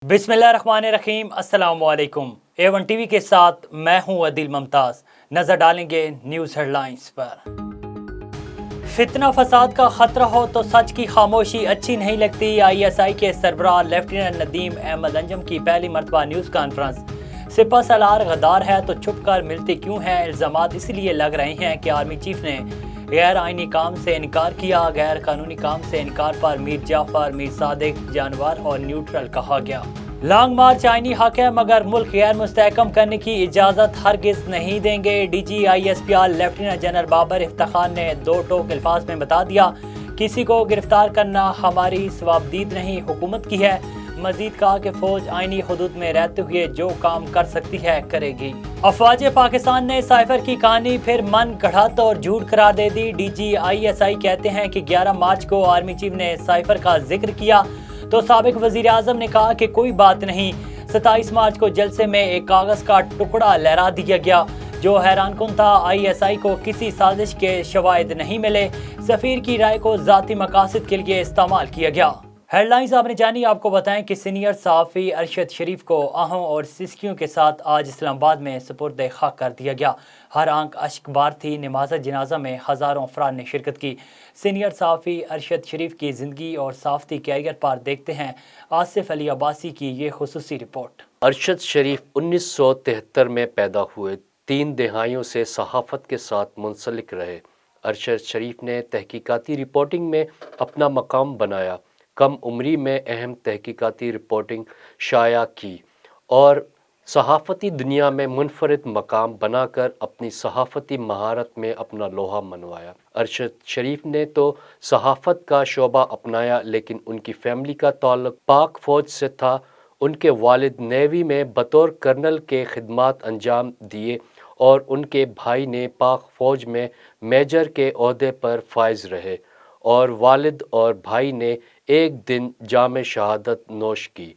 बिस्मिल्लाहिर्रहमानिर्रहीम। अस्सलाम वालेकुम। A1 टीवी के साथ मैं हूं अदिल मुमताज़। नज़र डालेंगे न्यूज़ हेडलाइंस पर। फितना फसाद का खतरा हो तो सच की खामोशी अच्छी नहीं लगती। ISI के सरबराह लेफ्टिनेंट नदीम अहमद अंजम की पहली मरतबा न्यूज़ कॉन्फ्रेंस। सिपह सलार गद्दार है तो छुप कर मिलते क्यों हैं? इल्ज़ामात इसलिए लग रहे हैं कि आर्मी चीफ ने गैर आइनी काम से इनकार किया। गैर कानूनी काम से इनकार पर मीर जाफर, मीर सादिक जानवर और न्यूट्रल कहा गया। लॉन्ग मार्च आइनी हक है मगर मुल्क गैर मुस्तहकम करने की इजाज़त हरगिज़ नहीं देंगे। DG ISPR lieutenant general Babar Iftikhar ने दो टोक अल्फाज में बता दिया, किसी को गिरफ्तार करना हमारी सवाबदीद नहीं, हुकूमत की है। मजीद कहा कि फौज आइनी हदूद में रहते हुए जो काम कर सकती है करेगी। अफवाज पाकिस्तान ने साइफर की कहानी फिर मन गढ़त और झूठ करार दे दी। DG ISI कहते हैं कि 11 मार्च को आर्मी चीफ ने साइफर का जिक्र किया तो साबिक वजीर आजम ने कहा कि कोई बात नहीं। 27 मार्च को जलसे में एक कागज का टुकड़ा लहरा दिया गया जो हैरान कुन था। ISI को किसी साजिश के शवाहिद नहीं मिले। सफीर की राय को जाती मकासद के लिए इस्तेमाल किया गया। हेडलाइंस आपने जानी। आपको बताएं कि सीनियर सहाफ़ी अरशद शरीफ को आहों और सिसकियों के साथ आज इस्लामाबाद में सुपुर्द खाक कर दिया गया। हर आंख अश्क बार थी। नमाज जनाजा में हज़ारों अफराद ने शिरकत की। सीनियर सहाफ़ी अरशद शरीफ की ज़िंदगी और सहाफ़ती कैरियर पर देखते हैं आसिफ अली अब्बासी की ये खुसूसी रिपोर्ट। अरशद शरीफ 1973 में पैदा हुए। 3 दहाइयों से सहाफ़त के साथ मुंसलिक रहे। अरशद शरीफ ने तहकीकाती रिपोर्टिंग में अपना मकाम बनाया। कम उम्री में अहम तहकीकाती रिपोर्टिंग शाया की और सहाफ़ती दुनिया में मुनफरिद मकाम बनाकर अपनी सहाफ़ती महारत में अपना लोहा मनवाया। अरशद शरीफ ने तो सहाफ़त का शोबा अपनाया लेकिन उनकी फैमिली का ताल्लुक़ पाक फ़ौज से था। उनके वालिद नेवी में बतौर कर्नल के खिदमात अंजाम दिए और उनके भाई ने पाक फ़ौज में मेजर के ओहदे पर फाइज रहे और वालिद और भाई ने एक दिन जाम शहादत नोश की।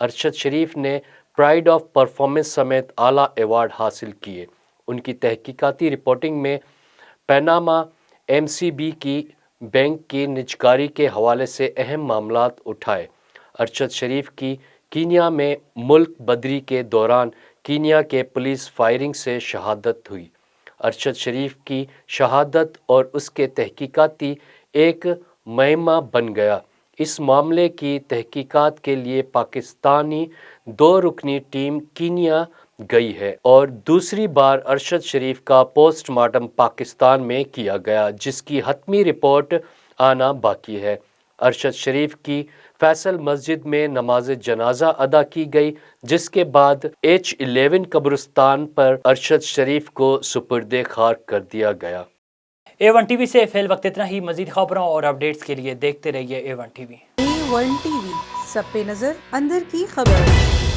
अरशद शरीफ ने प्राइड ऑफ परफॉर्मेंस समेत आला एवार्ड हासिल किए। उनकी तहकीकाती रिपोर्टिंग में पनामा MCB की बैंक की निजकारी के हवाले से अहम मामलात उठाए। अरशद शरीफ की कीनिया में मुल्क बदरी के दौरान कीनिया के पुलिस फायरिंग से शहादत हुई। अरशद शरीफ की शहादत और उसके तहकीकाती एक मुहिमा बन गया। इस मामले की तहकीकात के लिए पाकिस्तानी 2 रुकनी टीम कीनिया गई है और दूसरी बार अरशद शरीफ का पोस्टमार्टम पाकिस्तान में किया गया जिसकी हतमी रिपोर्ट आना बाकी है। अरशद शरीफ की फैसल मस्जिद में नमाज जनाजा अदा की गई जिसके बाद H11 कब्रिस्तान पर अरशद शरीफ को सुपुर्दे खाक कर दिया गया। A1 टीवी से फिल वक्त इतना ही। मजीद खबरों और अपडेट्स के लिए देखते रहिए A1 टीवी। A1 टीवी, सब पे नजर, अंदर की खबर।